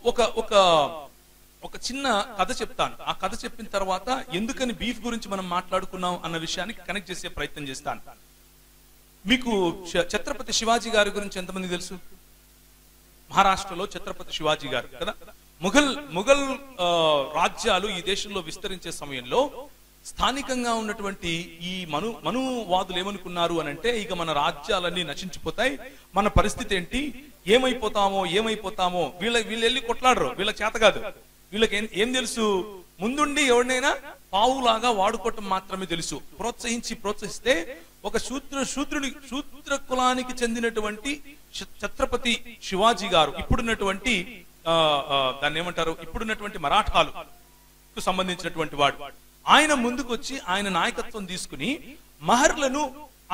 ఒక ఒక ఒక చిన్న కథ చెప్తాను. ఆ కథ చెప్పిన తర్వాత ఎందుకని బీఫ్ గురించి మనం మాట్లాడుకున్నాం అన్న విషయానికి కనెక్ట్ చేసే ప్రయత్నం చేస్తాను. మీకు ఛత్రపతి శివాజీ గారి గురించి ఎంతమంది తెలుసు? మహారాష్ట్రలో ఛత్రపతి శివాజీ గారు కదా. ముఘల్ రాజ్యాలు ఈ దేశంలో విస్తరించే సమయంలో స్థానికంగా ఉన్నటువంటి ఈ మనువాదులు ఏమనుకున్నారు అని అంటే, ఇక మన రాజ్యాలన్నీ నశించిపోతాయి, మన పరిస్థితి ఏంటి, ఏమైపోతామో వీళ్ళు వెళ్ళి కొట్లాడరు, వీళ్ళకి చేత కాదు. వీళ్ళకి ఏం తెలుసు? ముందుండి ఎవరినైనా పావులాగా వాడుకోవటం మాత్రమే తెలుసు. ప్రోత్సహిస్తే ఒక శూద్ర కులానికి చెందినటువంటి ఛత్రపతి శివాజీ గారు, ఇప్పుడున్నటువంటి దాన్ని ఏమంటారు, ఇప్పుడున్నటువంటి మరాఠాలకు సంబంధించినటువంటి వాడు, ఆయన ముందుకు వచ్చి ఆయన నాయకత్వం తీసుకుని మహర్లను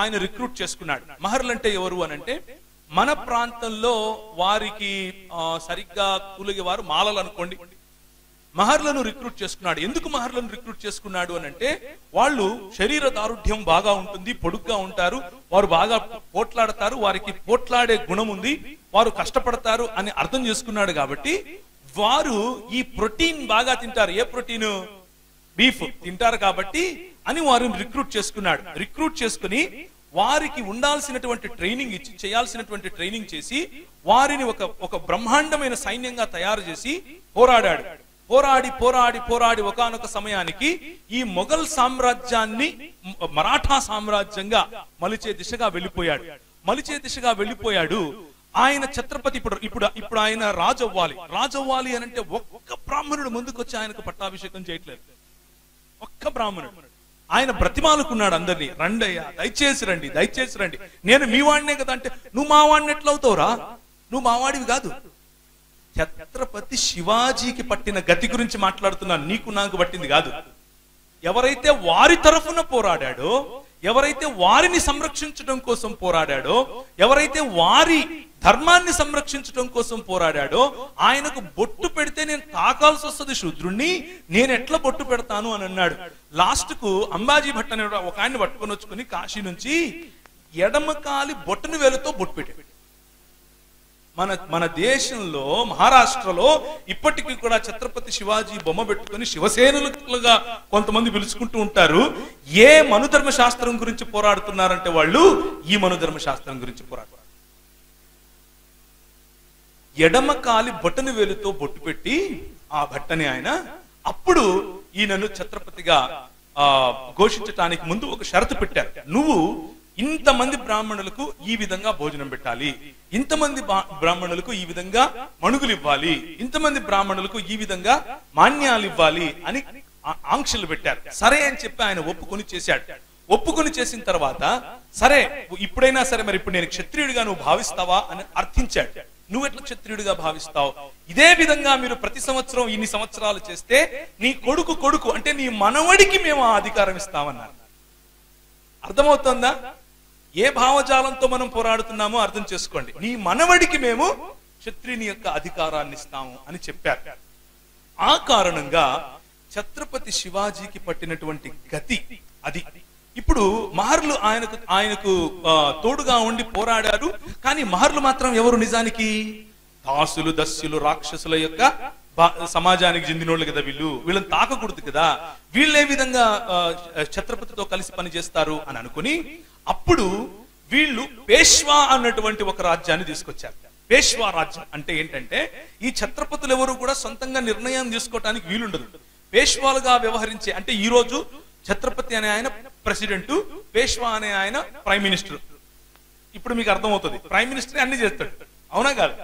ఆయన రిక్రూట్ చేసుకున్నాడు. మహర్లు అంటే ఎవరు అని అంటే, మన ప్రాంతంలో వారికి సరిగ్గా కూలిగే వారు మాలలు అనుకోండి. మహర్లను రిక్రూట్ చేసుకున్నాడు. ఎందుకు మహర్లను రిక్రూట్ చేసుకున్నాడు అని అంటే, వాళ్ళు శరీర దారుఢ్యం బాగా ఉంటుంది, పొడుగ్గా ఉంటారు, వారు బాగా పోట్లాడతారు, వారికి పోట్లాడే గుణం ఉంది, వారు కష్టపడతారు అని అర్థం చేసుకున్నాడు. కాబట్టి వారు ఈ ప్రోటీన్ బాగా తింటారు. ఏ ప్రోటీన్? బీఫ్ తింటారు కాబట్టి అని వారిని రిక్రూట్ చేసుకున్నాడు. రిక్రూట్ చేసుకుని వారికి ఉండాల్సినటువంటి ట్రైనింగ్ ఇచ్చి, చేయాల్సినటువంటి ట్రైనింగ్ చేసి, వారిని ఒక బ్రహ్మాండమైన సైన్యంగా తయారు చేసి పోరాడాడు. పోరాడి ఒకానొక సమయానికి ఈ మొఘల్ సామ్రాజ్యాన్ని మరాఠా సామ్రాజ్యంగా మలిచే దిశగా వెళ్ళిపోయాడు. ఆయన ఛత్రపతి ఇప్పుడు ఆయన రాజు అవ్వాలి అని అంటే ఒక్క బ్రాహ్మణుడు ముందుకొచ్చి ఆయనకు పట్టాభిషేకం చేయట్లేదు. ఒక్క బ్రాహ్మణుడు. ఆయన బ్రతిమాలుకున్నాడు అందరినీ, రండి అయ్యా, దయచేసి రండి, నేను మీ వాడినే కదా అంటే, నువ్వు మా వాడిని ఎట్లవుతావురా, నువ్వు మా వాడివి కాదు. ఛత్రపతి శివాజీకి పట్టిన గతి గురించి మాట్లాడుతున్నాను, నీకు నాకు పట్టింది కాదు. ఎవరైతే వారి తరఫున పోరాడాడో, ఎవరైతే వారిని సంరక్షించడం కోసం పోరాడాడో, ఎవరైతే వారి ధర్మాన్ని సంరక్షించడం కోసం పోరాడాడో, ఆయనకు బొట్టు పెడితే నేను తాకాల్సి వస్తుంది శూద్రుణ్ణి, నేను ఎట్లా బొట్టు పెడతాను అని అన్నాడు. లాస్ట్ కు అంబాజీ భట్ అనే ఒక ఆయన్ని పట్టుకొని వచ్చుకుని కాశీ నుంచి ఎడమకాలి బొట్టును వేలుతో బొట్టు పెట్టాడు. మన దేశంలో మహారాష్ట్రలో ఇప్పటికీ కూడా ఛత్రపతి శివాజీ బొమ్మ పెట్టుకుని శివసేనులుగా కొంతమంది పిలుచుకుంటూ ఉంటారు. ఏ మనుధర్మ శాస్త్రం గురించి పోరాడుతున్నారంటే వాళ్ళు ఈ మనుధర్మ శాస్త్రం గురించి పోరాడుతున్నారు. ఎడమకాలి బొట్టను వేలుతో బొట్టు పెట్టి ఆ భట్టని ఆయన అప్పుడు ఈయనను ఛత్రపతిగా ఘోషించటానికి ముందు ఒక షరతు పెట్టారు. నువ్వు ఇంతమంది బ్రాహ్మణులకు ఈ విధంగా భోజనం పెట్టాలి, ఇంతమంది బ్రాహ్మణులకు ఈ విధంగా మణుగులు ఇవ్వాలి, ఇంతమంది బ్రాహ్మణులకు ఈ విధంగా మాన్యాలు ఇవ్వాలి అని ఆంక్షలు పెట్టారు. సరే అని చెప్పి ఆయన ఒప్పుకొని చేశాడు. ఒప్పుకొని చేసిన తర్వాత సరే ఇప్పుడైనా సరే, మరి ఇప్పుడు నేను క్షత్రియుడిగా నువ్వు భావిస్తావా అని అర్థించాడు. నువ్వు ఎట్లా క్షత్రియుడిగా భావిస్తావు? ఇదే విధంగా మీరు ప్రతి సంవత్సరం ఇన్ని సంవత్సరాలు చేస్తే నీ కొడుకు అంటే నీ మనవడికి మేము ఆ అధికారం ఇస్తామన్నారు. అర్థమవుతుందా? ఏ భావజాలంతో మనం పోరాడుతున్నామో అర్థం చేసుకోండి. నీ మనవడికి మేము క్షత్రియుని యొక్క అధికారాన్ని ఇస్తాము అని చెప్పారు. ఆ కారణంగా ఛత్రపతి శివాజీకి పట్టినటువంటి గతి అది. ఇప్పుడు మహర్లు ఆయనకు తోడుగా ఉండి పోరాడారు. కానీ మహర్లు మాత్రం ఎవరు? నిజానికి దాసులు, దస్యులు, రాక్షసుల యొక్క సమాజానికి చెందినోళ్ళు కదా. వీళ్ళని తాకకూడదు కదా. వీళ్ళు ఏ విధంగా ఛత్రపతితో కలిసి పనిచేస్తారు అని అనుకుని అప్పుడు వీళ్ళు పేష్వా అన్నటువంటి ఒక రాజ్యాన్ని తీసుకొచ్చారు. పేష్వా రాజ్యం అంటే ఏంటంటే, ఈ ఛత్రపతులు ఎవరు కూడా సొంతంగా నిర్ణయం తీసుకోవటానికి వీలుండదు. పేష్వాలుగా వ్యవహరించే, అంటే ఈ రోజు ఛత్రపతి అనే ఆయన ప్రెసిడెంట్, పేష్వా అనే ఆయన ప్రైమ్ మినిస్టర్. ఇప్పుడు మీకు అర్థమవుతుంది, ప్రైమ్ మినిస్టర్ అన్ని చేస్తాడు, అవునా కాదు?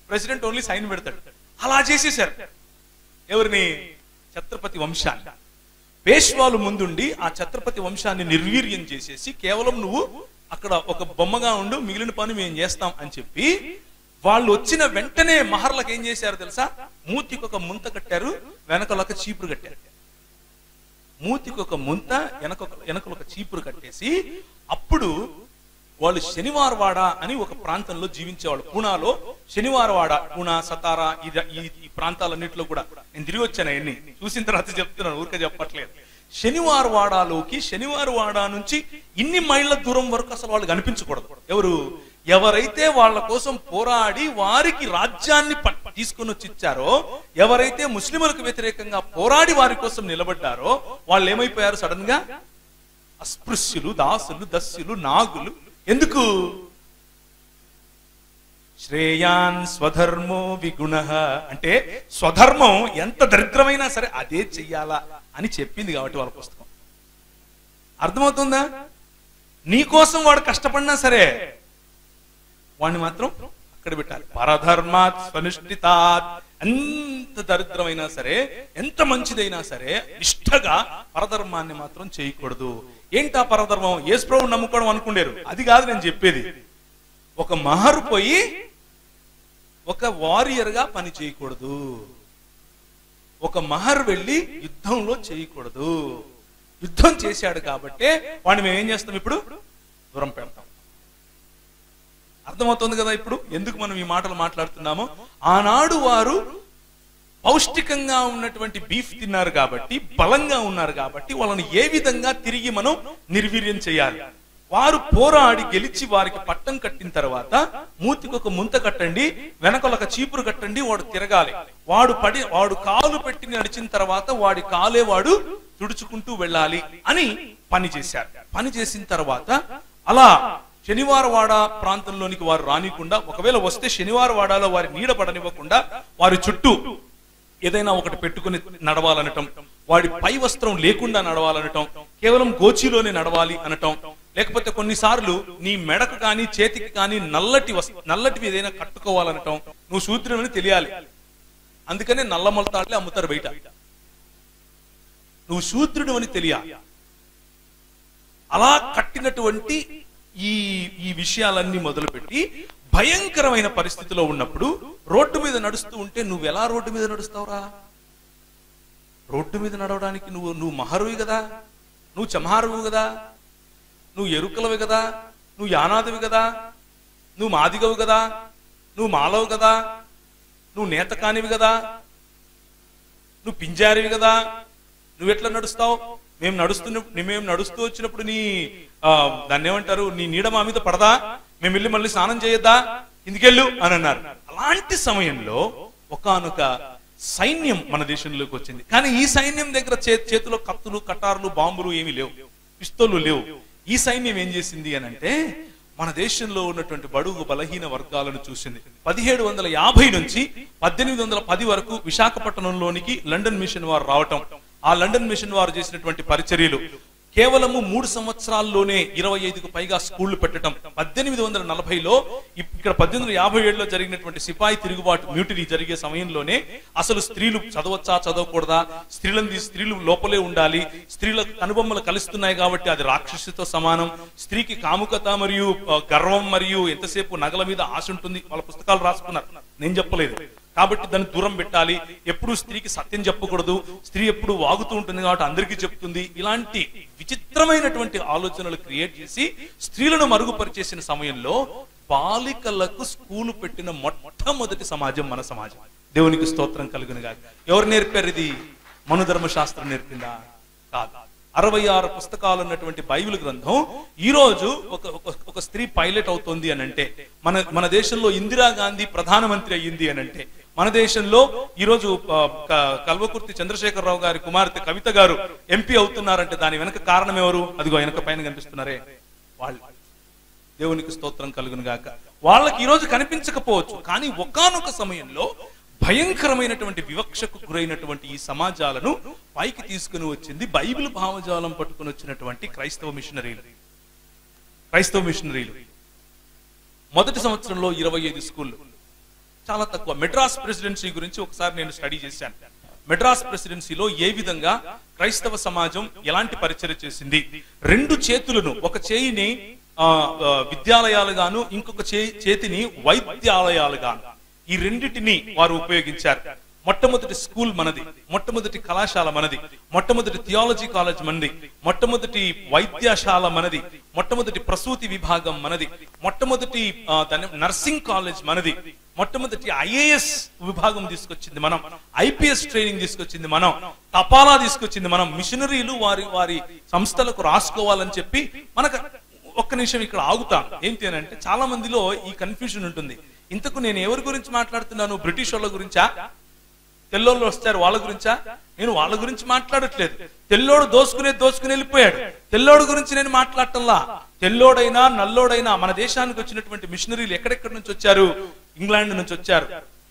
ప్రెసిడెంట్ ఓన్లీ సైన్ పెడతాడు. అలా చేసేసారు ఎవరిని? ఛత్రపతి వంశాన్ని. పేష్వాలు ముందుండి ఆ ఛత్రపతి వంశాన్ని నిర్వీర్యం చేసేసి కేవలం నువ్వు అక్కడ ఒక బొమ్మగా ఉండు, మిగిలిన పని మేము చేస్తాం అని చెప్పి వాళ్ళు వచ్చిన వెంటనే మహర్లకు ఏం చేశారు తెలుసా? మూతికి ఒక ముంత కట్టారు, వెనకలొక చీపురు కట్టారు. మూతికి ఒక ముంత, వెనకలొక చీపురు కట్టేసి అప్పుడు వాళ్ళు శనివారవాడ అని ఒక ప్రాంతంలో జీవించేవాళ్ళు. పూనాలో శనివారవాడ, పూనా, సతారా, ఈ ప్రాంతాలన్నింటిలో కూడా నేను తిరిగి వచ్చాను. అవన్నీ చూసిన తర్వాత చెప్తున్నాను, ఊరికే చెప్పట్లేదు. శనివారవాడలోకి, శనివారవాడ నుంచి ఇన్ని మైళ్ళ దూరం వరకు అసలు వాళ్ళు కనిపించకూడదు. ఎవరు? ఎవరైతే వాళ్ళ కోసం పోరాడి వారికి రాజ్యాన్ని తీసుకుని వచ్చి ఇచ్చారో, ఎవరైతే ముస్లింలకు వ్యతిరేకంగా పోరాడి వారి కోసం నిలబడ్డారో వాళ్ళు ఏమైపోయారు? సడన్ గా అస్పృశ్యులు, దాసులు, దస్యులు, నాగులు. ఎందుకు? శ్రేయాన్ స్వధర్మో విగుణః అంటే స్వధర్మం ఎంత దరిద్రమైనా సరే అదే చెయ్యాలా అని చెప్పింది కాబట్టి వాళ్ళ పుస్తకం. అర్థమవుతుందా? నీకోసం వాడు కష్టపడినా సరే వాడిని మాత్రం అక్కడ పెట్టాలి. పరధర్మాత్ స్వనుష్ఠితాత్. ఎంత దరిద్రమైనా సరే, ఎంత మంచిదైనా సరే నిష్ఠగా పరధర్మాన్ని మాత్రం చేయకూడదు. ఏంటా పరధర్మం? యేసు ప్రభువుని నమ్ముకోవడం అనుకుంటారు. అది కాదు నేను చెప్పేది. ఒక మహరు పోయి ఒక వారియర్ గా పని చేయకూడదు. ఒక మహర్ వెళ్ళి యుద్ధంలో చేయకూడదు. యుద్ధం చేశాడు కాబట్టి వాడిని మేము ఏం చేస్తాం? ఇప్పుడు దూరం పెడతాం. అర్థమవుతుంది కదా ఇప్పుడు ఎందుకు మనం ఈ మాటలు మాట్లాడుతున్నామో? ఆనాడు వారు పౌష్టికంగా ఉన్నటువంటి బీఫ్ తిన్నారు కాబట్టి, బలంగా ఉన్నారు కాబట్టి వాళ్ళని ఏ విధంగా తిరిగి మనం నిర్వీర్యం చేయాలి? వారు పోరాడి గెలిచి వారికి పట్టం కట్టిన తర్వాత మూతికి ఒక ముంత కట్టండి, వెనకొక చీపురు కట్టండి, వాడు తిరగాలి. వాడు కాలు పెట్టి నడిచిన తర్వాత వాడి కాలే వాడు తుడుచుకుంటూ వెళ్ళాలి అని పని చేశారు. పని చేసిన తర్వాత అలా శనివారవాడ ప్రాంతంలోనికి వారు రానికుండా, ఒకవేళ వస్తే శనివారవాడలో వారి నీడ పడనివ్వకుండా వారి చుట్టూ ఏదైనా ఒకటి పెట్టుకుని నడవాలనటం, వాడి పై వస్త్రం లేకుండా నడవాలనటం, కేవలం గోచిలోనే నడవాలి అనటం, లేకపోతే కొన్నిసార్లు నీ మెడకు కానీ చేతికి కానీ నల్లటివి ఏదైనా కట్టుకోవాలనటం. నువ్వు శూద్రుడని తెలియాలి, అందుకనే నల్ల మొలతాడులే అమ్ముతారు బయట. నువ్వు శూద్రుడు అని తెలియాలి. అలా కట్టినటువంటి ఈ విషయాలన్నీ మొదలుపెట్టి భయంకరమైన పరిస్థితిలో ఉన్నప్పుడు రోడ్డు మీద నడుస్తూ ఉంటే నువ్వు ఎలా రోడ్డు మీద నడుస్తావురా? రోడ్డు మీద నడవడానికి నువ్వు మహరువి కదా, నువ్వు చమహారువు కదా, నువ్వు ఎరుకలవి కదా, నువ్వు యానాదివి కదా, నువ్వు మాదిగవు కదా, నువ్వు మాలవు కదా, నువ్వు నేత కానివి కదా, నువ్వు పింజారివి కదా. నువ్వెట్లా నడుస్తావు? మేము నడుస్తూ వచ్చినప్పుడు దాన్ని ఏమంటారు, నీ నీడ మా మీద పడదా? మేము వెళ్ళి మళ్ళీ స్నానం చేయొద్దా? ఇందుకెళ్ళు అని అన్నారు. అలాంటి సమయంలో ఒకానొక సైన్యం మన దేశంలోకి వచ్చింది. కానీ ఈ సైన్యం దగ్గర చేతిలో కత్తులు, కటార్లు, బాంబులు ఏమీ లేవు, పిస్తోళ్లు లేవు. ఈ సైన్యం ఏం చేసింది అని అంటే మన దేశంలో ఉన్నటువంటి బడుగు బలహీన వర్గాలను చూసింది. 1750 నుంచి 1810 వరకు విశాఖపట్నంలోనికి లండన్ మిషన్ వారు రావటం, ఆ లండన్ మిషన్ వారు చేసినటువంటి పరిచర్యలు, కేవలము 3 సంవత్సరాల్లోనే 25కు పైగా స్కూళ్లు పెట్టడం. 1840లో ఇక్కడ 1857లో జరిగినటువంటి సిపాయి తిరుగుబాటు మ్యూటినీ జరిగే సమయంలోనే అసలు స్త్రీలు చదవచ్చా చదవకూడదా, స్త్రీలు లోపలే ఉండాలి, స్త్రీల కనుబొమ్మలు కలుస్తున్నాయి కాబట్టి అది రాక్షసితో సమానం, స్త్రీకి కాముకత మరియు గర్వం మరియు ఎంతసేపు నగల మీద ఆశ ఉంటుంది, వాళ్ళ పుస్తకాలు రాసుకున్నారు, నేను చెప్పలేదు. కాబట్టి దాన్ని దూరం పెట్టాలి, ఎప్పుడు స్త్రీకి సత్యం చెప్పకూడదు, స్త్రీ ఎప్పుడు వాగుతూ ఉంటుంది కాబట్టి అందరికీ చెప్తుంది. ఇలాంటి విచిత్రమైనటువంటి ఆలోచనలు క్రియేట్ చేసి స్త్రీలను మరుగుపరిచేసిన సమయంలో బాలికలకు స్కూలు పెట్టిన మొట్టమొదటి సమాజం మన సమాజం. దేవునికి స్తోత్రం కలుగునుగా. ఎవరు నేర్పారు ఇది? మనుధర్మశాస్త్రం నేర్పిందా? కాదు. 66 పుస్తకాలు ఉన్నటువంటి బైబిల్ గ్రంథం ఈ రోజు ఒక స్త్రీ పైలట్ అవుతోంది అని అంటే, మన దేశంలో ఇందిరాగాంధీ ప్రధానమంత్రి అయ్యింది అని అంటే, మన దేశంలో ఈ రోజు కల్వకుర్తి చంద్రశేఖరరావు గారి కుమార్తె కవిత గారు ఎంపీ అవుతున్నారంటే దాని వెనక కారణం ఎవరు? అదిగో వెనక పైన కనిపిస్తున్నారే వాళ్ళు. దేవునికి స్తోత్రం కలుగును గాక. వాళ్ళకి ఈ రోజు కనిపించకపోవచ్చు, కానీ ఒకానొక సమయంలో భయంకరమైనటువంటి వివక్షకు గురైనటువంటి ఈ సమాజాలను పైకి తీసుకుని వచ్చింది బైబిల్ భావజాలం పట్టుకుని వచ్చినటువంటి క్రైస్తవ మిషనరీలు. మొదటి సంవత్సరంలో 25 స్కూళ్ళు, చాలా తక్కువ. మెడ్రాస్ ప్రెసిడెన్సీ గురించి ఒకసారి నేను స్టడీ చేశాను. మెడ్రాస్ ప్రెసిడెన్సీలో ఏ విధంగా క్రైస్తవ సమాజం ఎలాంటి పరిచర్య చేసింది. 2 చేతులను, ఒక చేయిని విద్యాలయాలుగాను ఇంకొక చేతిని వైద్యాలయాలుగాను, ఈ రెండిటిని వారు ఉపయోగించారు. మొట్టమొదటి స్కూల్ మనది, మొట్టమొదటి కళాశాల మనది, మొట్టమొదటి థియాలజీ కాలేజ్ మనది, మొట్టమొదటి వైద్యశాల మనది, మొట్టమొదటి ప్రసూతి విభాగం మనది, మొట్టమొదటి నర్సింగ్ కాలేజ్ మనది, మొట్టమొదటి ఐఏఎస్ విభాగం తీసుకొచ్చింది మనం, ఐపీఎస్ ట్రైనింగ్ తీసుకొచ్చింది మనం, తపాలా తీసుకొచ్చింది మనం. మిషనరీలు వారి సంస్థలకు రాసుకోవాలని చెప్పి మనకు ఒక్క నిమిషం ఇక్కడ ఆగుతాను. ఏంటి అని అంటే, చాలా మందిలో ఈ కన్ఫ్యూజన్ ఉంటుంది. ఇంతకు నేను ఎవరి గురించి మాట్లాడుతున్నాను? బ్రిటిష్ వాళ్ళ గురించా? తెల్లోళ్ళు వస్తారు వాళ్ళ గురించా? నేను వాళ్ళ గురించి మాట్లాడట్లేదు. తెల్లోడు దోసుకుని వెళ్ళిపోయాడు. తెల్లోడు గురించి నేను మాట్లాడటంలా. తెల్లోడైనా నల్లోడైనా మన దేశానికి వచ్చినటువంటి మిషనరీలు ఎక్కడెక్కడి నుంచి వచ్చారు? ఇంగ్లాండ్ నుంచి వచ్చారు,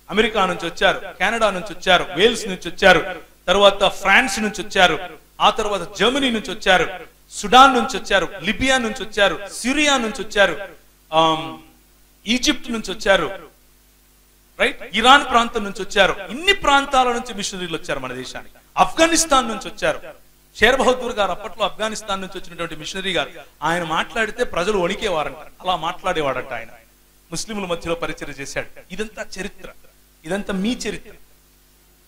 అమెరికా నుంచి వచ్చారు, కెనడా నుంచి వచ్చారు, వేల్స్ నుంచి వచ్చారు, తర్వాత ఫ్రాన్స్ నుంచి వచ్చారు, ఆ తర్వాత జర్మనీ నుంచి వచ్చారు, సుడాన్ నుంచి వచ్చారు, లిబియా నుంచి వచ్చారు, సిరియా నుంచి వచ్చారు, ఈజిప్ట్ నుంచి వచ్చారు, రైట్, ఇరాన్ ప్రాంతం నుంచి వచ్చారు. ఇన్ని ప్రాంతాల నుంచి మిషనరీలు వచ్చారు మన దేశానికి. ఆఫ్ఘనిస్తాన్ నుంచి వచ్చారు. షేర్ బహదూర్ గారు అప్పట్లో ఆఫ్ఘనిస్తాన్ నుంచి వచ్చినటువంటి మిషనరీ గారు. ఆయన మాట్లాడితే ప్రజలు వణికేవారంట. అలా మాట్లాడేవాడంట ఆయన. ముస్లింల మధ్యలో పరిచయం చేశాడు. ఇదంతా చరిత్ర, ఇదంతా మీ చరిత్ర,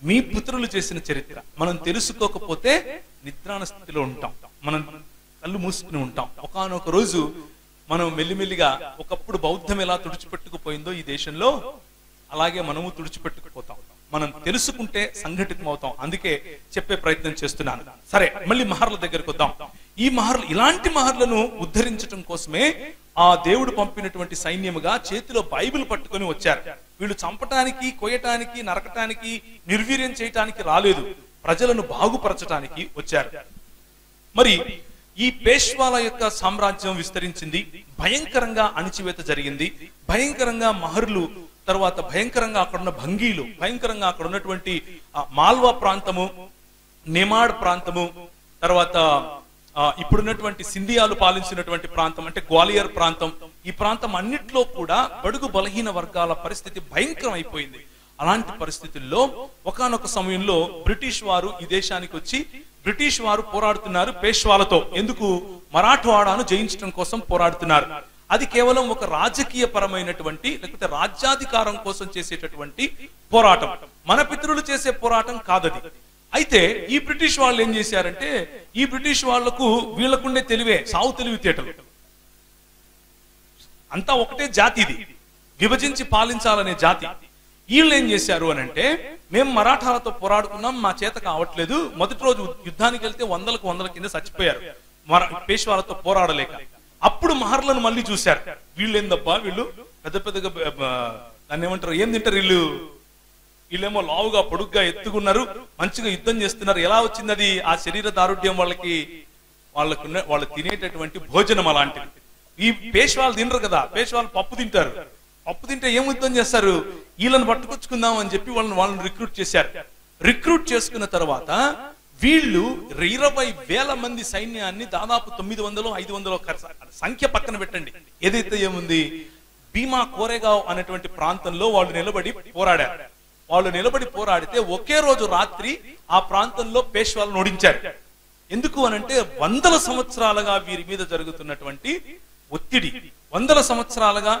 మీ పుత్రులు చేసిన చరిత్ర. మనం తెలుసుకోకపోతే నిద్రాణ స్థితిలో ఉంటాం, మనం కళ్ళు మూసుకుని ఉంటాం. ఒకానొక రోజు మనం మెల్లిమెల్లిగా, ఒకప్పుడు బౌద్ధం ఎలా తుడిచిపెట్టుకుపోయిందో ఈ దేశంలో, అలాగే మనము తుడిచిపెట్టుకుపోతాం. మనం తెలుసుకుంటే సంఘటితం అవుతాం. అందుకే చెప్పే ప్రయత్నం చేస్తున్నాను. సరే, మళ్ళీ మహర్ల దగ్గరికి వద్దాం. ఈ మహర్లు, ఇలాంటి మహర్లను ఉద్ధరించడం కోసమే ఆ దేవుడు పంపినటువంటి సైన్యముగా చేతిలో బైబిల్ పట్టుకొని వచ్చారు. వీళ్ళు చంపటానికి, కొయ్యటానికి, నరకటానికి, నిర్వీర్యం చేయటానికి రాలేదు. ప్రజలను బాగుపరచటానికి వచ్చారు. మరి ఈ పేష్వాల యొక్క సామ్రాజ్యం విస్తరించింది. భయంకరంగా అణిచివేత జరిగింది. భయంకరంగా మహర్లు, తర్వాత భయంకరంగా అక్కడున్న భంగీలు, భయంకరంగా అక్కడ ఉన్నటువంటి మాల్వా ప్రాంతము, నెమాడ్ ప్రాంతము, తర్వాత ఇప్పుడున్నటువంటి సింధియాలు పాలించినటువంటి ప్రాంతం అంటే గ్వాలియర్ ప్రాంతం, ఈ ప్రాంతం అన్నిట్లో కూడా బడుగు బలహీన వర్గాల పరిస్థితి భయంకరం అయిపోయింది. అలాంటి పరిస్థితుల్లో ఒకానొక సమయంలో బ్రిటిష్ వారు ఈ దేశానికి వచ్చి బ్రిటిష్ వారు పోరాడుతున్నారు పేష్వాలతో. ఎందుకు? మరాఠవాడాను జయించడం కోసం పోరాడుతున్నారు. అది కేవలం ఒక రాజకీయ పరమైనటువంటి, లేకపోతే రాజ్యాధికారం కోసం చేసేటటువంటి పోరాటం. మన పితరులు చేసే పోరాటం కాదది. అయితే ఈ బ్రిటిష్ వాళ్ళు ఏం చేశారంటే, ఈ బ్రిటిష్ వాళ్లకు వీళ్లకుండే తెలివే సావు తెలివితేటలు. అంతా ఒకటే జాతి, ఇది విభజించి పాలించాలనే జాతి. వీళ్ళు ఏం చేశారు అని అంటే, మేము మరాఠాలతో పోరాడుకున్నాం, మా చేత కావట్లేదు. మొదటి రోజు యుద్ధానికి వెళ్తే వందల కింద చచ్చిపోయారు పేష్వాలతో పోరాడలేక. అప్పుడు మహర్లను మళ్ళీ చూశారు. వీళ్ళు ఏందబ్బా, వీళ్ళు పెద్ద పెద్దగా దాన్ని ఏమంటారు, ఏం తింటారు వీళ్ళేమో లావుగా పొడుగ్గా ఎత్తుకున్నారు, మంచిగా యుద్ధం చేస్తున్నారు. ఎలా వచ్చింది అది? ఆ శరీర దారుఢ్యం వాళ్ళు తినేటటువంటి భోజనం అలాంటిది. ఈ పేష్వాలు తినరు కదా, పేష్వాలు పప్పు తింటారు. పప్పు తింటే ఏం యుద్ధం చేస్తారు? వీళ్ళని పట్టుకొచ్చుకుందాం అని చెప్పి వాళ్ళని రిక్రూట్ చేశారు. రిక్రూట్ చేసుకున్న తర్వాత వీళ్ళు 20,000 మంది సైన్యాన్ని, దాదాపు 900-500 సంఖ్య పక్కన పెట్టండి, ఏదైతే ఏముంది, భీమా కోరేగావ్ అనేటువంటి ప్రాంతంలో వాళ్ళు నిలబడి పోరాడారు. వాళ్ళు నిలబడి పోరాడితే ఒకే రోజు రాత్రి ఆ ప్రాంతంలో పేష్వాలను ఓడించారు. ఎందుకు అనంటే, 100 సంవత్సరాలుగా వీరి మీద జరుగుతున్నటువంటి ఒత్తిడి, 100 సంవత్సరాలుగా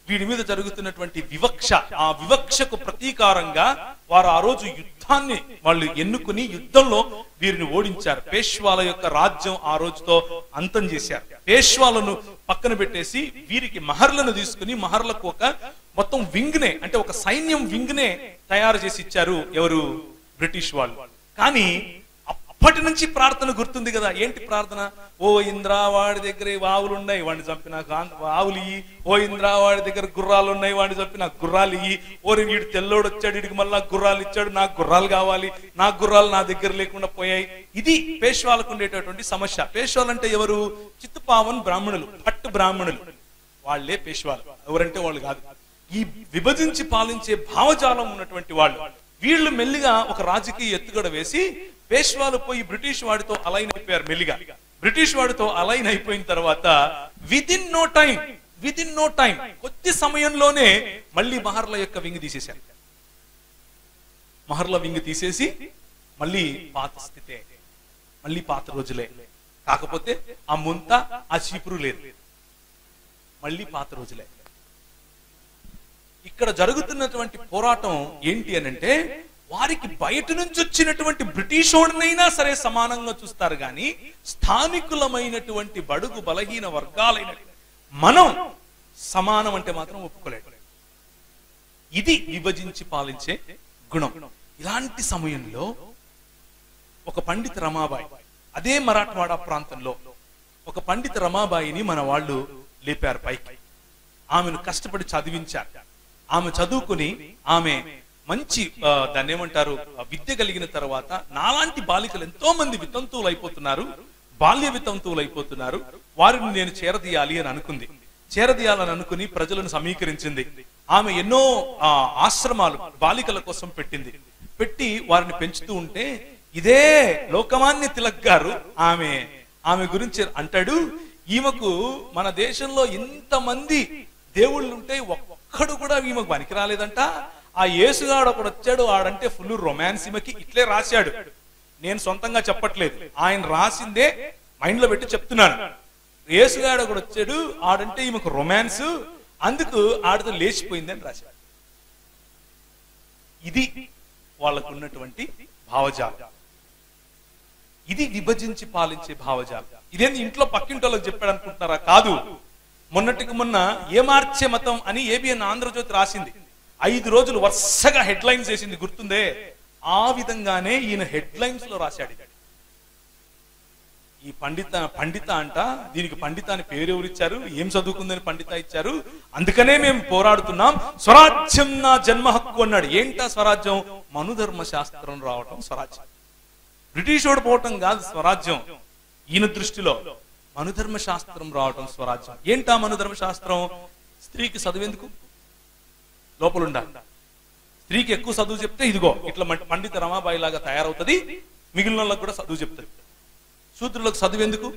వీడి మీద జరుగుతున్నటువంటి వివక్ష, ఆ వివక్షకు ప్రతీకారంగా వారు ఆ రోజు యుద్ధాన్ని వాళ్ళు ఎన్నుకుని యుద్ధంలో వీరిని ఓడించారు. పేష్వాల యొక్క రాజ్యం ఆ రోజుతో అంతం చేశారు. పేష్వాలను పక్కన పెట్టేసి వీరికి మహర్లను తీసుకుని, మహర్లకు ఒక మొత్తం వింగ్ నే, అంటే ఒక సైన్యం వింగ్ నే తయారు చేసి ఇచ్చారు. ఎవరు? బ్రిటిష్ వాళ్ళు. కానీ అప్పటి నుంచి ప్రార్థన గుర్తుంది కదా. ఏంటి ప్రార్థన? ఓ ఇంద్రా, వాడి దగ్గర ఆవులు ఉన్నాయి, వాడిని చంపిన ఆవులు ఇయ్యి. ఓ ఇంద్రా, వాడి దగ్గర గుర్రాలు ఉన్నాయి, వాడిని చంపిన గుర్రాలు ఇయ్యి. ఓరి వీడు తెల్లోడు వచ్చాడు, వీడికి మళ్ళా గుర్రాలు ఇచ్చాడు, నాకు గుర్రాలు కావాలి, నా గుర్రాలు నా దగ్గర లేకుండా పోయాయి. ఇది పేష్వాలకు ఉండేటటువంటి సమస్య. పేష్వాలు అంటే ఎవరు? చిత్తుపావన్ బ్రాహ్మణులు, భట్ బ్రాహ్మణులు, వాళ్లే పేష్వాలు. ఎవరంటే వాళ్ళు కాదు, ఈ విభజించి పాలించే భావజాలం ఉన్నటువంటి వాళ్ళు. వీళ్ళు మెల్లిగా ఒక రాజకీయ ఎత్తుగడ వేసి పేష్వాలు పోయి బ్రిటిష్ వాడితో అలైన్ అయిపోయారు. మెల్లిగా బ్రిటిష్ వాడితో అలైన్ అయిపోయిన తర్వాత విదిన్ నో టైం కొద్ది సమయంలోనే మళ్ళీ మహర్ల యొక్క వింగ్ తీసేశారు. మహర్ల వింగ్ తీసేసి మళ్ళీ పాత స్థితే, మళ్ళీ పాత రోజులే. కాకపోతే ఆ ముంత, ఆ చీపురు లేదు, మళ్ళీ పాత రోజులే. ఇక్కడ జరుగుతున్నటువంటి పోరాటం ఏంటి అనంటే, వారికి బయట నుంచి వచ్చినటువంటి బ్రిటిష్ వాడినైనా సరే సమానంగా చూస్తారు, కానీ స్థానికులమైనటువంటి బడుగు బలహీన వర్గాలైన మనం సమానం అంటే మాత్రం ఒప్పుకోలేదు. ఇది విభజించి పాలించే గుణం. ఇలాంటి సమయంలో ఒక పండిత రమాబాయి అదే మరాఠవాడ ప్రాంతంలో ఒక పండిత రమాబాయిని మన వాళ్ళు లేపారు పైకి. ఆమెను కష్టపడి చదివించారు. ఆమె చదువుకుని ఆమె మంచి దాన్ని ఏమంటారు విద్య కలిగిన తర్వాత నాలాంటి బాలికలు ఎంతో మంది వితంతువులు అయిపోతున్నారు, బాల్య వితంతువులు అయిపోతున్నారు, వారిని నేను చేరదీయాలి అని అనుకుంది. చేరదీయాలని అనుకుని ప్రజలను సమీకరించింది. ఆమె ఎన్నో ఆశ్రమాలు బాలికల కోసం పెట్టింది. పెట్టి వారిని పెంచుతూ ఉంటే ఇదే లోకమాన్య తిలక్ గారు ఆమె గురించి అంటాడు, ఈమెకు మన దేశంలో ఇంతమంది దేవుళ్ళు ఉంటే ఒక్కడు కూడా ఈమెకు పనికి రాలేదంట. ఆ యేసుగాడు ఒకడు వచ్చాడు, ఆడంటే ఫుల్ రొమాన్స్ ఈమెకి. ఇట్లే రాశాడు, నేను సొంతంగా చెప్పట్లేదు, ఆయన రాసిందే మైండ్ లో పెట్టి చెప్తున్నాను. యేసుగాడు ఒకడు వచ్చాడు, ఆడంటే ఈమెకు రొమాన్స్, అందుకు ఆడితో లేచిపోయింది అని రాశాడు. ఇది వాళ్ళకు ఉన్నటువంటి భావజాలం. ఇది విభజించి పాలించే భావజాలం. ఇదేంది ఇంట్లో పక్కింటోళ్ళకి చెప్పాడు అనుకుంటున్నారా? కాదు. మొన్నటికి మొన్న ఏమార్చే మతం అని ఏబిఎన్ ఆంధ్రజ్యోతి రాసింది. 5 రోజులు వరుసగా హెడ్ లైన్స్ వేసింది, గుర్తుందే? ఆ విధంగానే ఈయన హెడ్ లైన్స్ లో రాశాడు. ఈ పండిత అంట, దీనికి పండిత అని పేరు ఎవరిచ్చారు? ఏం చదువుకుందని పండిత ఇచ్చారు? అందుకనే మేము పోరాడుతున్నాం. స్వరాజ్యం నా జన్మ హక్కు అన్నాడు. ఏంటా స్వరాజ్యం? మనుధర్మ శాస్త్రం రావటం స్వరాజ్యం. బ్రిటిష్ వాడు పోవటం కాదు స్వరాజ్యం. ఈయన దృష్టిలో మనుధర్మ శాస్త్రం రావటం స్వరాజ్యం. ఏంటా మనుధర్మ శాస్త్రం? స్త్రీకి చదువెందుకు? లోపల ఉండాలి. స్త్రీకి ఎక్కువ చదువు చెప్తే ఇదిగో ఇట్లా పండిత రమాబాయి లాగా తయారవుతుంది, మిగిలిన వాళ్ళకి కూడా చదువు చెప్తుంది. శూద్రులకు చదువు ఎందుకు?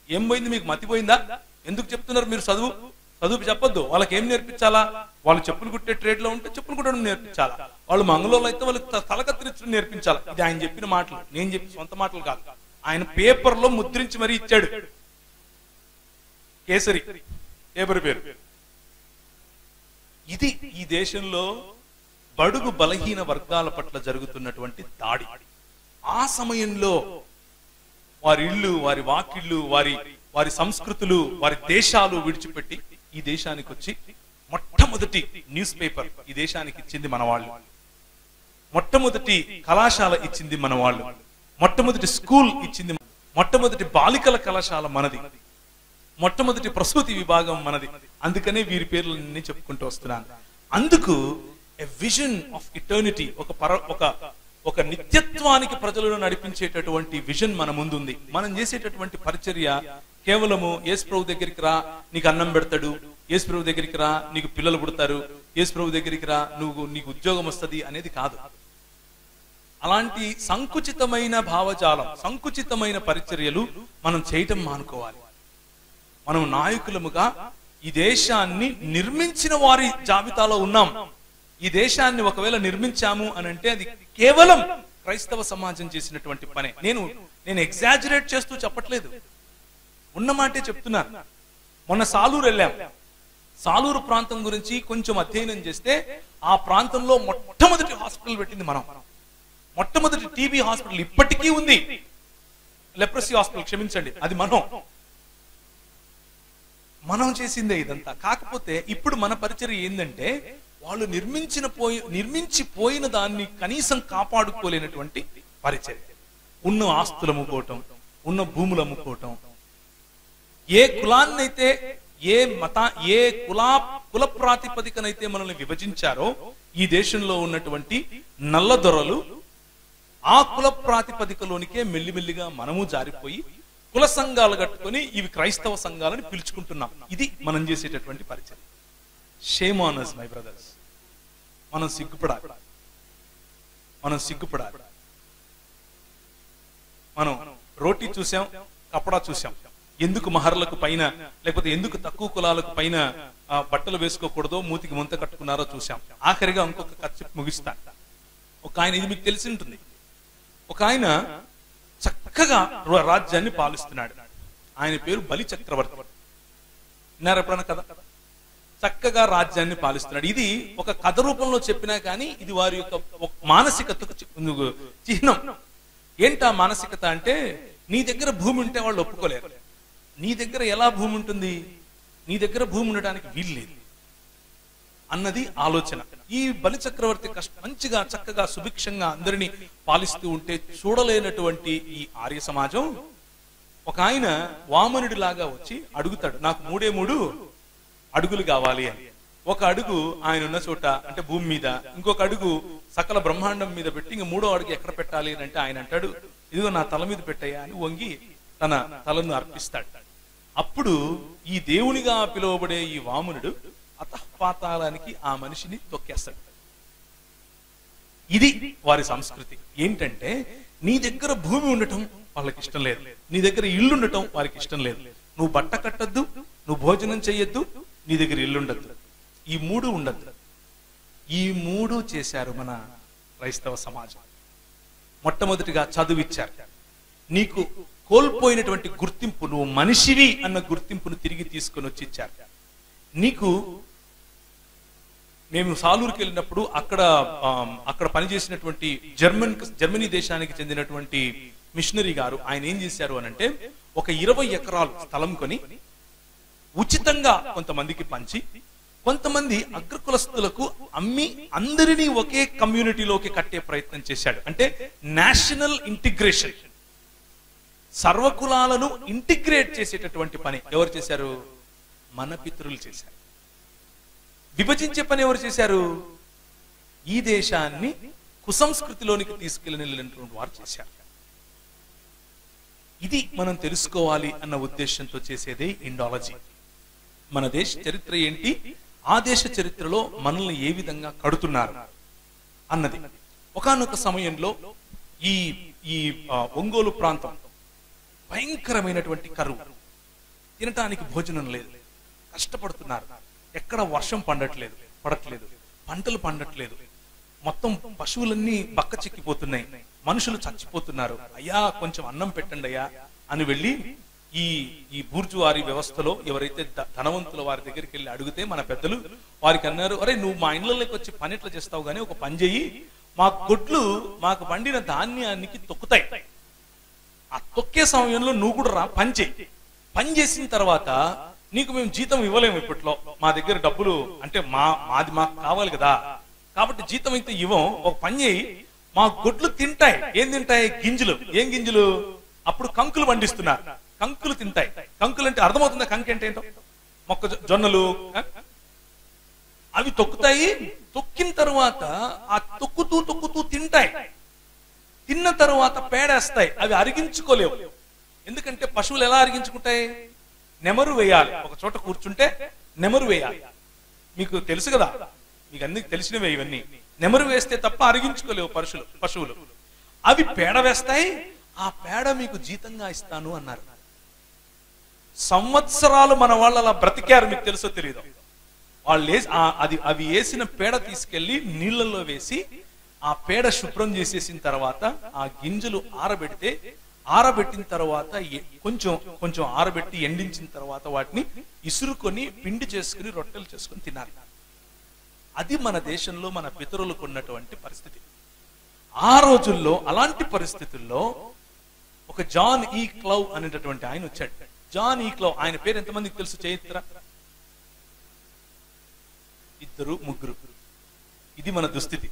ఏం పోయింది? మీకు మతిపోయిందా? ఎందుకు చెప్తున్నారు మీరు చదువు? చదువు చెప్పొద్దు. వాళ్ళకి ఏం నేర్పించాలా? వాళ్ళు చెప్పులు కుట్టే ట్రేడ్ లో ఉంటే చెప్పులు కుట్టడం నేర్పించాలా, వాళ్ళు మంగళంలో అయితే వాళ్ళకి తలకత్తిరించడం నేర్పించాలా. ఇది ఆయన చెప్పిన మాటలు, నేను చెప్పిన సొంత మాటలు కాదు. ఆయన పేపర్ లో ముద్రించి మరీ ఇచ్చాడు. కేసరి పేపర్ పేరు. ఇది ఈ దేశంలో బడుగు బలహీన వర్గాల పట్ల జరుగుతున్నటువంటి దాడి. ఆ సమయంలో వారి ఇళ్ళు, వారి వాకిళ్ళు, వారి సంస్కృతులు, వారి దేశాలు విడిచిపెట్టి ఈ దేశానికి వచ్చి మొట్టమొదటి న్యూస్ పేపర్ ఈ దేశానికి ఇచ్చింది మన వాళ్ళు. మొట్టమొదటి కళాశాల ఇచ్చింది మన వాళ్ళు. మొట్టమొదటి స్కూల్ ఇచ్చింది, మొట్టమొదటి బాలికల కళాశాల మనది, మొట్టమొదటి ప్రసూతి విభాగం మనది. అందుకనే వీరి పేర్లు నేను చెప్పుకుంటూ వస్తున్నాను. అందుకు ఎ విజన్ ఆఫ్ ఇటర్నిటీ, ఒక నిత్యత్వానికి ప్రజలను నడిపించేటటువంటి విజన్ మన ముందుంది. మనం చేసేటటువంటి పరిచర్య కేవలము యేసు ప్రభు దగ్గరికి రా నీకు అన్నం పెడతాడు, యేసు ప్రభు దగ్గరికి రా నీకు పిల్లలు పుడతారు, యేసు ప్రభు దగ్గరికి రా నీకు ఉద్యోగం వస్తుంది అనేది కాదు. అలాంటి సంకుచితమైన భావజాలం, సంకుచితమైన పరిచర్యలు మనం చేయటం మానుకోవాలి. మనం నాయకులముగా ఈ దేశాన్ని నిర్మించిన వారి జాబితాలో ఉన్నాం. ఈ దేశాన్ని ఒకవేళ నిర్మించాము అని అంటే అది కేవలం క్రైస్తవ సమాజం చేసినటువంటి పనే. నేను ఎగ్జాజరేట్ చేస్తూ చెప్పట్లేదు, ఉన్న మాటే చెప్తున్నాను. మొన్న సాలూరు వెళ్ళాం. సాలూరు ప్రాంతం గురించి కొంచెం అధ్యయనం చేస్తే ఆ ప్రాంతంలో మొట్టమొదటి హాస్పిటల్ పెట్టింది మనం. మొట్టమొదటి టీబీ హాస్పిటల్ ఇప్పటికీ ఉంది. లెప్రసీ హాస్పిటల్, క్షమించండి, అది మనం చేసిందే ఇదంతా. కాకపోతే ఇప్పుడు మన పరిచర్య ఏంటంటే వాళ్ళు నిర్మించిపోయిన దాన్ని కనీసం కాపాడుకోలేనటువంటి పరిచర్య. ఉన్న ఆస్తులు అమ్ముకోవటం, ఉన్న భూములు అమ్ముకోవటం, ఏ కులాన్నైతే ఏ కుల ప్రాతిపదికనైతే మనల్ని విభజించారో ఈ దేశంలో ఉన్నటువంటి నల్ల దొరలు ఆ కుల ప్రాతిపదికలోనికే మెల్లిమెల్లిగా మనము జారిపోయి కుల సంఘాలు కట్టుకొని ఇవి క్రైస్తవ సంఘాలని పిలుచుకుంటున్నాం. ఇది మనం చేసేటటువంటి పరిచయం. Shame on us my brothers. మనం సిగ్గుపడాలి. మనం రోటీ చూసాం, కపడా చూసాం. ఎందుకు మహర్లకు పైన లేకపోతే ఎందుకు తక్కువ కులాలకు పైన బట్టలు వేసుకోకూడదో, మూతికి ముంత కట్టుకున్నారో చూసాం. ఆఖరిగా ఇంకొక కథ ముగిస్తాను. ఒక ఆయన, ఇది మీకు తెలిసి ఉంటుంది, ఒక ఆయన చక్కగా రాజ్యాన్ని పాలిస్తున్నాడు. ఆయన పేరు బలి చక్రవర్తి. విన్నారా ఎప్పుడన్నా కథ? చక్కగా రాజ్యాన్ని పాలిస్తున్నాడు. ఇది ఒక కథ రూపంలో చెప్పినా కానీ ఇది వారి యొక్క మానసికతకు చిహ్నం. ఏంటా మానసికత అంటే, నీ దగ్గర భూమి ఉంటే వాళ్ళు ఒప్పుకోలేరు. నీ దగ్గర ఎలా భూమి ఉంటుంది? నీ దగ్గర భూమి ఉండడానికి వీలు లేదు అన్నది ఆలోచన. ఈ బలి చక్రవర్తి మంచిగా చక్కగా సుభిక్షంగా అందరినీ పాలిస్తూ ఉంటే చూడలేనటువంటి ఈ ఆర్య సమాజం ఒక ఆయన వామనుడి లాగా వచ్చి అడుగుతాడు, నాకు 3 అడుగులు కావాలి అని. ఒక అడుగు ఆయన ఉన్న చోట అంటే భూమి మీద, ఇంకొక అడుగు సకల బ్రహ్మాండం మీద పెట్టి ఇంక 3వ అడుగు ఎక్కడ పెట్టాలి అని అంటే ఆయన అంటాడు, ఇదిగో నా తల మీద పెట్టయ్యా అని వంగి తన తలను అర్పిస్తాడు. అప్పుడు ఈ దేవునిగా పిలువబడే ఈ వామనుడు అతఃపాతాళానికి ఆ మనిషిని తొక్కేస్తాడు. ఇది వారి సంస్కృతి. ఏంటంటే నీ దగ్గర భూమి ఉండటం వాళ్ళకి ఇష్టం లేదు, నీ దగ్గర ఇల్లు ఉండటం వారికి ఇష్టం లేదు. నువ్వు బట్ట కట్టద్దు, నువ్వు భోజనం చెయ్యొద్దు, నీ దగ్గర ఇల్లు ఉండద్దు, ఈ 3 ఉండద్దు. ఈ 3 చేశారు మన క్రైస్తవ సమాజం. మొట్టమొదటిగా చదువిచ్చారు. నీకు కోల్పోయినటువంటి గుర్తింపు, నువ్వు మనిషివి అన్న గుర్తింపును తిరిగి తీసుకొని వచ్చి ఇచ్చారు. నీకు మేము సాలూరుకి వెళ్ళినప్పుడు అక్కడ పనిచేసినటువంటి జర్మనీ దేశానికి చెందినటువంటి మిషనరీ గారు ఆయన ఏం చేశారు అనంటే, ఒక 20 ఎకరాలు స్థలం కొని ఉచితంగా కొంతమందికి పంచి, కొంతమంది అగ్రకులస్తులకు అమ్మి అందరినీ ఒకే కమ్యూనిటీలోకి కట్టే ప్రయత్నం చేశాడు. అంటే నేషనల్ ఇంటిగ్రేషన్, సర్వకులాలను ఇంటిగ్రేట్ చేసేటటువంటి పని ఎవరు చేశారు? మన పితరులు చేశారు. విభజించే పని ఎవరు చేశారు? ఈ దేశాన్ని కుసంస్కృతిలోనికి తీసుకెళ్ళినటువంటి వారు చేశారు. ఇది మనం తెలుసుకోవాలి అన్న ఉద్దేశంతో చేసేదే ఇండాలజీ. మన దేశ చరిత్ర ఏంటి, ఆ దేశ చరిత్రలో మనల్ని ఏ విధంగా కడుతున్నారు అన్నది. ఒకానొక సమయంలో ఈ ఒంగోలు ప్రాంతం భయంకరమైనటువంటి కరువు, తినటానికి భోజనం లేదు, కష్టపడుతున్నారు. ఎక్కడ వర్షం పడట్లేదు, పంటలు పండట్లేదు, మొత్తం పశువులన్నీ బక్క చిక్కిపోతున్నాయి, మనుషులు చచ్చిపోతున్నారు. అయ్యా కొంచెం అన్నం పెట్టండి అయ్యా అని వెళ్ళి ఈ బూర్జువారీ వ్యవస్థలో ఎవరైతే ధనవంతుల వారి దగ్గరికి వెళ్ళి అడిగితే మన పెద్దలు వారికి అన్నారు, అరే నువ్వు మా ఇండ్లలోకి వచ్చి పని ఎట్లా చేస్తావు గానీ ఒక పని చెయ్యి, మా గొడ్లు మాకు పండిన ధాన్యానికి తొక్కుతాయి, ఆ తొక్కే సమయంలో నువ్వు కూడా రా పని చెయ్యి, పని చేసిన తర్వాత నీకు మేము జీతం ఇవ్వలేము, ఇప్పట్లో మా దగ్గర డబ్బులు అంటే మాకు కావాలి కదా, కాబట్టి జీతం అయితే ఇవ్వం, ఒక పని చేయి, మా గొడ్లు తింటాయి. ఏం తింటాయి? గింజలు. ఏం గింజలు? అప్పుడు కంకులు పండిస్తున్నారు, కంకులు తింటాయి. కంకులు అంటే అర్థమవుతుందా? కంకి అంటే ఏంటో? మొక్కజొన్నలు అవి తొక్కుతాయి. తొక్కిన తర్వాత ఆ తొక్కుతూ తింటాయి. తిన్న తర్వాత పేడేస్తాయి. అవి అరిగించుకోలేవు. ఎందుకంటే పశువులు ఎలా అరిగించుకుంటాయి? నెమరు వేయాలి. ఒక చోట కూర్చుంటే నెమరు వేయాలి. మీకు తెలుసు కదా, మీకు అన్ని తెలిసినవే ఇవన్నీ. నెమరు వేస్తే తప్ప అరిగించుకోలేవు పశువులు. అవి పేడ వేస్తాయి. ఆ పేడ మీకు జీతంగా ఇస్తాను అన్నారు. సంవత్సరాలు మన వాళ్ళు అలా బ్రతికారు. మీకు తెలుసో తెలియదు. వాళ్ళు అవి వేసిన పేడ తీసుకెళ్లి నీళ్లలో వేసి ఆ పేడ శుభ్రం చేసేసిన తర్వాత ఆ గింజలు ఆరబెట్టిన తర్వాత కొంచెం ఆరబెట్టి ఎండించిన తర్వాత వాటిని ఇసురుకొని పిండి చేసుకుని రొట్టెలు చేసుకుని తినాలి. అది మన దేశంలో మన పితరులకు ఉన్నటువంటి పరిస్థితి. ఆ రోజుల్లో అలాంటి పరిస్థితుల్లో ఒక జాన్ ఈ క్లౌ అనేటటువంటి ఆయన వచ్చాడు. జాన్ ఈ క్లౌ, ఆయన పేరు ఎంతమందికి తెలుసు? చరిత్ర 2, 3. ఇది మన దుస్థితి.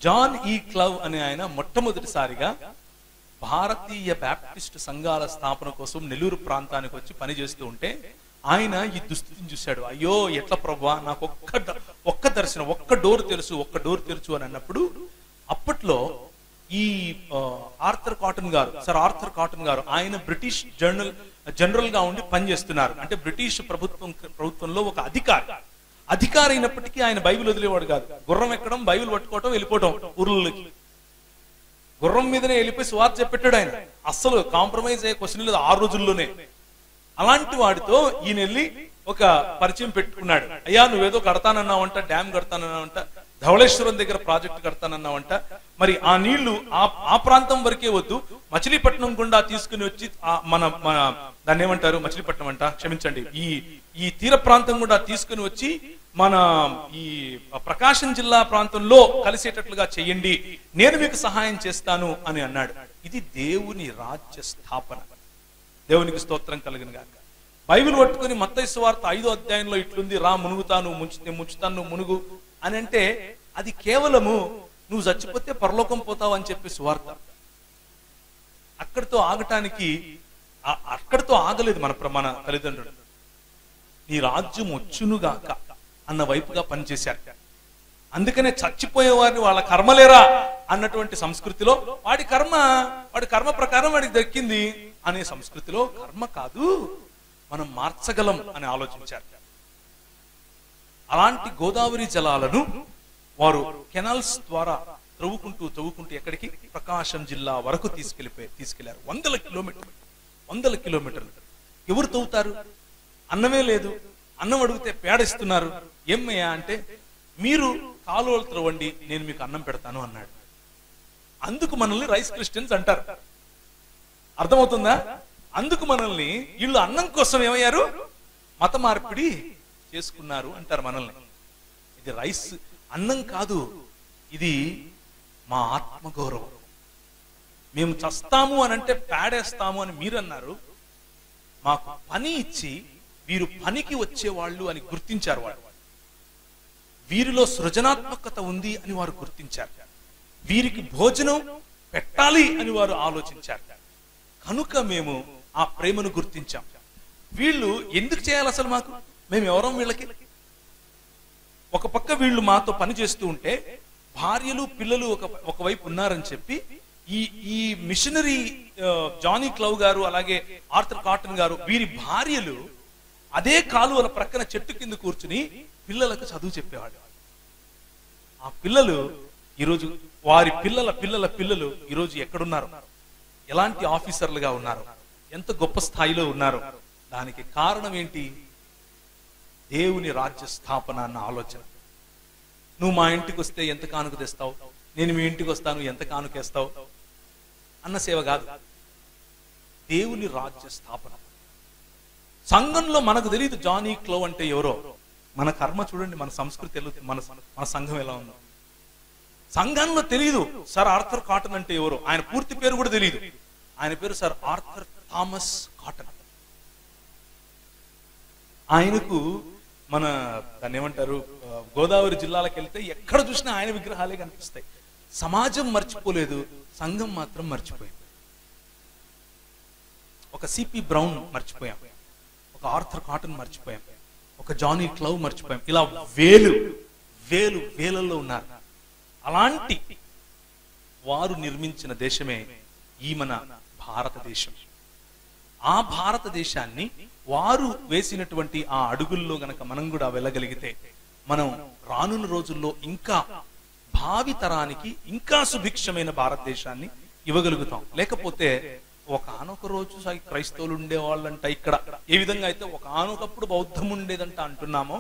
జాన్ ఈ క్లౌ అనే ఆయన మొట్టమొదటిసారిగా భారతీయ బ్యాప్టిస్ట్ సంఘాల స్థాపన కోసం నెల్లూరు ప్రాంతానికి వచ్చి పనిచేస్తూ ఉంటే ఆయన ఈ దుస్థితిని చూశాడు. అయ్యో ఎట్లా ప్రభువా, నాకు ఒక్క దర్శనం, ఒక్క డోర్ తెలుసు అని అన్నప్పుడు, అప్పట్లో ఈ ఆర్థర్ కాటన్ గారు ఆయన బ్రిటిష్ జనరల్ గా ఉండి పనిచేస్తున్నారు. అంటే బ్రిటిష్ ప్రభుత్వంలో ఒక అధికారి అయినప్పటికీ ఆయన బైబిల్ వదిలేవాడు కాదు. గుర్రం ఎక్కడం, బైబిల్ పట్టుకోవటం, వెళ్ళిపోవటం ఊర్లలోకి. గుర్రం మీదనే వెళ్ళిపోయి సువార్త చెప్పెట్టాడు ఆయన. అస్సలు కాంప్రమైజ్ అయ్యే క్వశ్చన్ లేదు ఆ రోజుల్లోనే. అలాంటి వాడితో ఈయన వెళ్ళి ఒక పరిచయం పెట్టుకున్నాడు. అయ్యా నువ్వేదో కడతానన్నావంట, డ్యామ్ కడతానన్నావంట, ధవళేశ్వరం దగ్గర ప్రాజెక్ట్ కడతానన్నావంట, మరి ఆ నీళ్లు ఆ ప్రాంతం వరకే వద్దు, మచిలీపట్నం గుండా తీసుకుని వచ్చి మన దాన్ని ఏమంటారు, మచిలీపట్నం అంట, క్షమించండి, ఈ తీర ప్రాంతం గుండా తీసుకుని వచ్చి మన ఈ ప్రకాశం జిల్లా ప్రాంతంలో కలిసేటట్లుగా చెయ్యండి, నేను మీకు సహాయం చేస్తాను అని అన్నాడు. ఇది దేవుని రాజ్య స్థాపన. దేవునికి స్తోత్రం కలుగును గాక. బైబిల్ పట్టుకుని మత్తయి సువార్త 5వ అధ్యాయంలో ఇట్లుంది, రా మునుగుతాను, ముంచుతాను మునుగు అని అంటే, అది కేవలము నువ్వు చచ్చిపోతే పరలోకం పోతావు అని చెప్పి సువార్త. అక్కడితో ఆగలేదు మన తల్లిదండ్రులు. నీ రాజ్యం వచ్చునుగాక అన్న వైపుగా పనిచేశారు. అందుకనే చచ్చిపోయే వారిని వాళ్ళ కర్మలేరా అన్నటువంటి సంస్కృతిలో వాడి కర్మ ప్రకారం వాడికి దక్కింది అనే సంస్కృతిలో కర్మ కాదు, మనం మార్చగలం అని ఆలోచించారు. అలాంటి గోదావరి జలాలను వారు కెనాల్స్ ద్వారా త్రవ్వుకుంటూ ఎక్కడికి, ప్రకాశం జిల్లా వరకు తీసుకెళ్లారు. 100 కిలోమీటర్లు. ఎవరు తవ్వుతారు? అన్నమే లేదు. అన్నం అడిగితే పేడిస్తున్నారు. ఏమయ్యా అంటే, మీరు కాలువలు త్రవ్వండి, నేను మీకు అన్నం పెడతాను అన్నాడు. అందుకు మనల్ని రైస్ క్రిస్టియన్స్ అంటారు. అర్థమవుతుందా? అందుకు మనల్ని వీళ్ళు అన్నం కోసం ఏమయ్యారు, మత మార్పిడి చేసుకున్నారు అంటారు మనల్ని. ఇది రైస్ అన్నం కాదు, ఇది మా ఆత్మగౌరవం. మేము చస్తాము అని అంటే పేడేస్తాము అని మీరు అన్నారు. మాకు పని ఇచ్చి వీరు పనికి వచ్చేవాళ్ళు అని గుర్తించారు. వీరిలో సృజనాత్మకత ఉంది అని వారు గుర్తించారు. వీరికి భోజనం పెట్టాలి అని వారు ఆలోచించారు. కనుక మేము ఆ ప్రేమను గుర్తించాం. వీళ్ళు ఎందుకు చేయాలి అసలు? మేము ఎవరం వీళ్ళకి? ఒక పక్క వీళ్ళు మాతో పని చేస్తూ ఉంటే భార్యలు పిల్లలు ఒకవైపు ఉన్నారని చెప్పి ఈ మిషనరీ జానీ క్లవ్ గారు, అలాగే ఆర్థర్ కాటన్ గారు, వీరి భార్యలు అదే కాలువల ప్రక్కన చెట్టు కింద కూర్చుని పిల్లలకు చదువు చెప్పేవాడు. ఆ పిల్లలు ఈరోజు, వారి పిల్లలు ఈరోజు ఎక్కడున్నారు, ఎలాంటి ఆఫీసర్లుగా ఉన్నారు, ఎంత గొప్ప స్థాయిలో ఉన్నారు. దానికి కారణం ఏంటి? దేవుని రాజ్య స్థాపన అన్న ఆలోచన. నువ్వు మా ఇంటికి వస్తే ఎంత కానుక తెస్తావు, నేను మీ ఇంటికి వస్తాను ఎంత కానుకేస్తావు అన్న సేవ కాదు, దేవుని రాజ్య స్థాపన. సంఘంలో మనకు తెలియదు జానీ క్లవ్ అంటే ఎవరో. మన కర్మ చూడండి, మన సంస్కృతి మన సంఘం ఎలా ఉందో. సంఘంలో తెలియదు సర్ ఆర్థర్ కాటన్ అంటే ఎవరో. ఆయన పూర్తి పేరు కూడా తెలియదు. ఆయన పేరు సర్ ఆర్థర్ థామస్ కాటన్. ఆయనకు మన దాన్ని ఏమంటారు, గోదావరి జిల్లాలకు వెళ్తే ఎక్కడ చూసినా ఆయన విగ్రహాలే కనిపిస్తాయి. సమాజం మర్చిపోలేదు, సంఘం మాత్రం మర్చిపోయింది. ఒక సిపి బ్రౌన్ మర్చిపోయాం, ఒక ఆర్థర్ కాటన్ మర్చిపోయాం, ఒక జానీ క్లవ్ మర్చిపోయాం. ఇలా వేలలో ఉన్నారు. అలాంటి వారు నిర్మించిన దేశమే ఈ మన భారతదేశం. ఆ భారతదేశాన్ని వారు వేసినటువంటి ఆ అడుగుల్లో గనక మనం కూడా వెళ్ళగలిగితే మనం రానున్న రోజుల్లో ఇంకా భావి తరానికి ఇంకా సుభిక్షమైన భారతదేశాన్ని ఇవ్వగలుగుతాం. లేకపోతే ఒకనొక రోజు క్రైస్తవులు ఉండేవాళ్ళంట ఇక్కడ, ఏ విధంగా అయితే ఒకనొకప్పుడు బౌద్ధం ఉండేదంట అంటున్నామో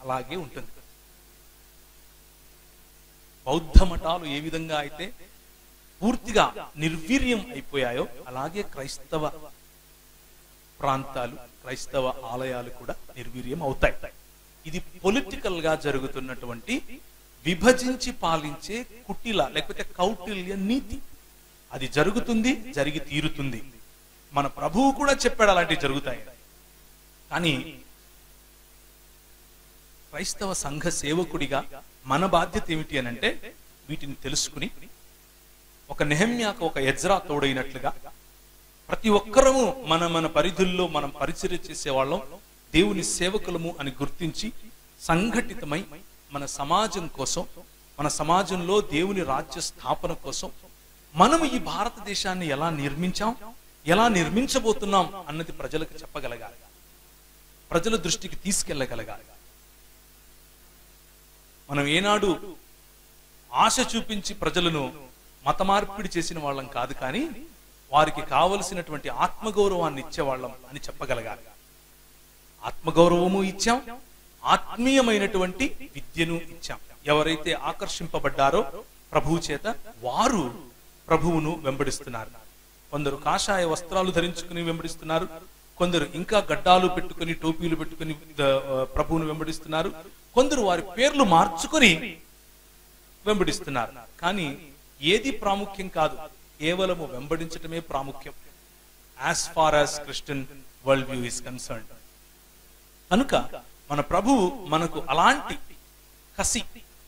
అలాగే ఉంటుంది. బౌద్ధ మఠాలు ఏ విధంగా అయితే పూర్తిగా నిర్వీర్యం అయిపోయాయో అలాగే క్రైస్తవ ప్రాంతాలు, క్రైస్తవ ఆలయాలు కూడా నిర్వీర్యం అవుతాయి. ఇది పొలిటికల్ గా జరుగుతున్నటువంటి విభజించి పాలించే కుటిల లేకపోతే కౌటిల్య నీతి. అది జరుగుతుంది, జరిగి తీరుతుంది. మన ప్రభువు కూడా చెప్పాడు అలాంటివి జరుగుతాయి. కానీ క్రైస్తవ సంఘ సేవకుడిగా మన బాధ్యత ఏమిటి అని అంటే, వీటిని తెలుసుకుని ఒక నెహెమ్యాకు ఒక ఎజ్రా తోడైనట్లుగా ప్రతి ఒక్కరము మన పరిధుల్లో మనం పరిచర్య చేసేవాళ్ళం, దేవుని సేవకులము అని గుర్తించి సంఘటితమై మన సమాజం కోసం, మన సమాజంలో దేవుని రాజ్య స్థాపన కోసం మనము ఈ భారతదేశాన్ని ఎలా నిర్మించాం, ఎలా నిర్మించబోతున్నాం అన్నది ప్రజలకు చెప్పగలగాలి, ప్రజల దృష్టికి తీసుకెళ్లగలగాలి. మనం ఏనాడు ఆశ చూపించి ప్రజలను మత మార్పిడి చేసిన వాళ్ళం కాదు, కానీ వారికి కావలసినటువంటి ఆత్మగౌరవాన్ని ఇచ్చేవాళ్ళం అని చెప్పగలగాలి. ఆత్మగౌరవము ఇచ్చాం, ఆత్మీయమైనటువంటి విద్యను ఇచ్చాం. ఎవరైతే ఆకర్షింపబడ్డారో ప్రభువు చేత వారు ప్రభువును వెంబడిస్తున్నారు. కొందరు కాషాయ వస్త్రాలు ధరించుకుని వెంబడిస్తున్నారు, కొందరు ఇంకా గడ్డాలు పెట్టుకుని టోపీలు పెట్టుకుని ప్రభువును వెంబడిస్తున్నారు, కొందరు వారి పేర్లు మార్చుకొని వెంబడిస్తున్నారు. కానీ ఏది ప్రాముఖ్యం కాదు, కేవలము వెంబడించటమే ప్రాముఖ్యం as far as Christian world view is concerned. కనుక మన ప్రభువు మనకు అలాంటి కసి,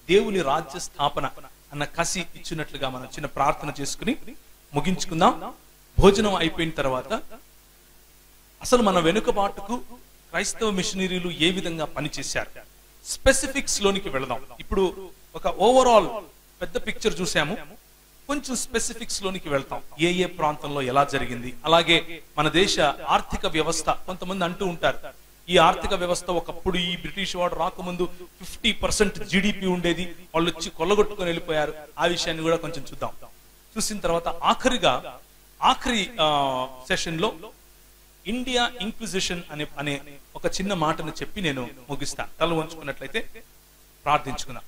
దేవుని రాజ్య స్థాపన, అన్న కసి ఇచ్చినట్లుగా మనం చిన్న ప్రార్థన చేసుకుని ముగించుకుందాం. భోజనం అయిపోయిన తర్వాత అసలు మన వెనుకబాటుకు క్రైస్తవ మిషనరీలు ఏ విధంగా పనిచేశారు, స్పెసిఫిక్స్ లోనికి వెళదాం. ఇప్పుడు ఒక ఓవరాల్ పెద్ద పిక్చర్ చూసాము, కొంచెం స్పెసిఫిక్స్ లోనికి వెళ్తాం. ఏ ఏ ప్రాంతంలో ఎలా జరిగింది, అలాగే మన దేశ ఆర్థిక వ్యవస్థ. కొంతమంది అంటూ ఉంటారు, ఈ ఆర్థిక వ్యవస్థ ఒకప్పుడు ఈ బ్రిటిష్ వాడు రాకముందు 50% జీడిపి ఉండేది, వాళ్ళు వచ్చి కొల్లగొట్టుకొని వెళ్ళిపోయారు. ఆ విషయాన్ని కూడా కొంచెం చూద్దాం. చూసిన తర్వాత ఆఖరి సెషన్ లో ఇండియా ఇంక్విజిషన్ అనే ఒక చిన్న మాటను చెప్పి నేను ముగిస్తాను. తల వంచుకున్నట్లయితే ప్రార్థించుకుందాం.